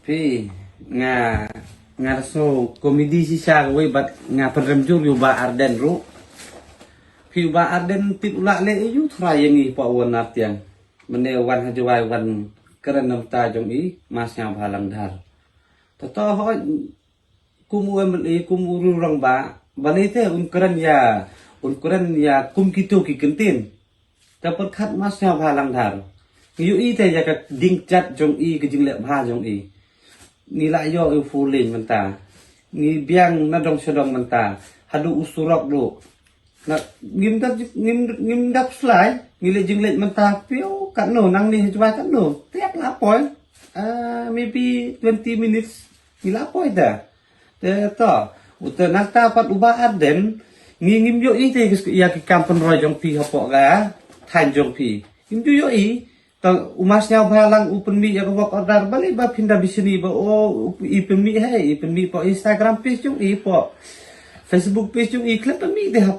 Pi nga nga so komedi si siya we bat nga peremjur yu ba arden ru. Pi ba arden tit ula le yu thra yang i pa wan artian. Mene wan hajwai wan keren nam ta jong i mas nya bhalang dhar. To ho kumu emli kumu ru rang ba balite un keren ya kum kitu ki kentin. Dapat khat mas nya bhalang dhar. Yu i te ya ka ding chat jong i ke jing le bha jong i. Ni la yo eu fuling menta ni biang na dong sedong menta hadu usurok do na ngim dap slai ni le jing le menta pio kan no nang ni jwa kan no tiap la poi maybe 20 minutes ni la poi da te to uta nata pat uba arden ngim yo i te ya ki kampon roy jong pi hopo ga than jong pi ngim yo i tang umasnya balang open mi ya work order balik ba pindah di sini ba open mi po Instagram page yung po Facebook page yung clip mi de hapo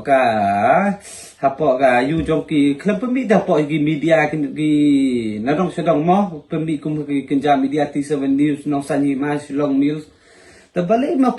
ka yu jong ki clip mi de hapo gi media ki nadong sedang mo pemi kum ki kenja media T7 news no sanyi mas long meals ta balik ma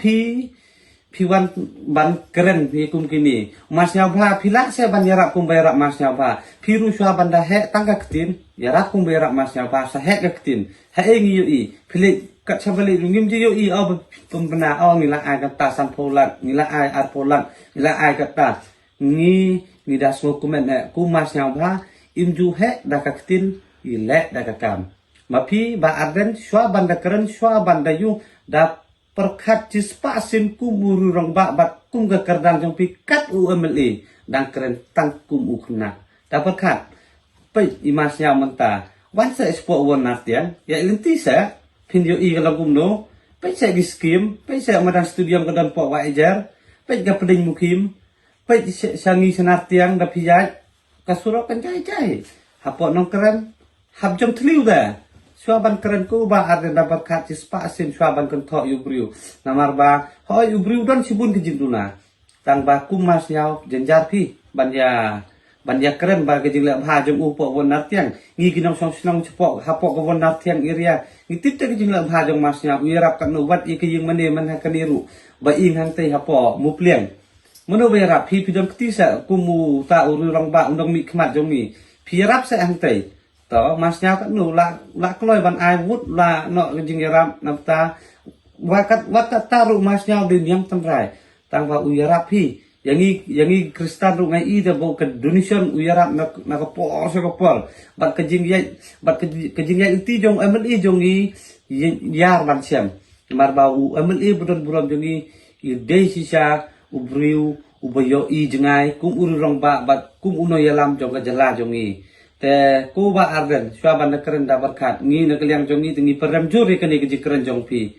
Piwan ban keren pi kum kini mas nyabha pila se ban yarap kum bayarap mas nyabha piru shwa banda he tangga ketin yarap kum bayarap mas nyabha sa he ketin he ngi yu i pili kat sabali ngim ji yu i au pembena au ngila ai kata sampolan ngila ai arpolan ngila ai kata ni das mo kumen kum mas nyabha imju he da ketin ile da kam mapi ba arden shwa banda keren shwa banda yu da perkat cispasin kumuru rong bat kum ke kerdang jong pikat UMLE dan keren tang kum ukna dapat kat pe imasnya menta wan se expo won artian ya linti sa pinjo i kalau kum no pe se giskim pe se madang studio kedan po wajar pe ga peding mukim pe sangi senartiang da pijai kasurok kan cai hapo nong keren hab jong tliu da Swaban keren ko ba arden dapat kat cispasin swaban kan tho yubriu namar ba hoi yubriu don sibun ke jinduna tang ba kumas nyau jenjar pi banya keren ba ke jingla bha jong upo won nartiang ngi ginong song snong cepo hapo ko won nartiang iria ngi titte ke jingla bha jong mas nyau wirap kan no wat i ke jing mane man ha kaniru ba ing hang te hapo mupliang mono be rap pi jong ketisa kumu ta uru rong ba undong mi khmat jong mi pi rap se hang te to masnya kan nu la kloi ban ai wut la no jing yaram napta wakat taru masnya din yang tendrai tang ba uyarap pi yangi kristan ru ngai i de bo ke donation uyarap na ko por so ko por bat ke jing ya inti jong MLE jong i yar ban siam mar ba MLE budon jong i de sisa ubriu ubayo i jengai kum ururong ba bat kum uno yalam jong ka jala jong i te ko ba arden swaban keren dapat kat ngi na kaliang jong ni tingi perem juri kani ke keren jong pi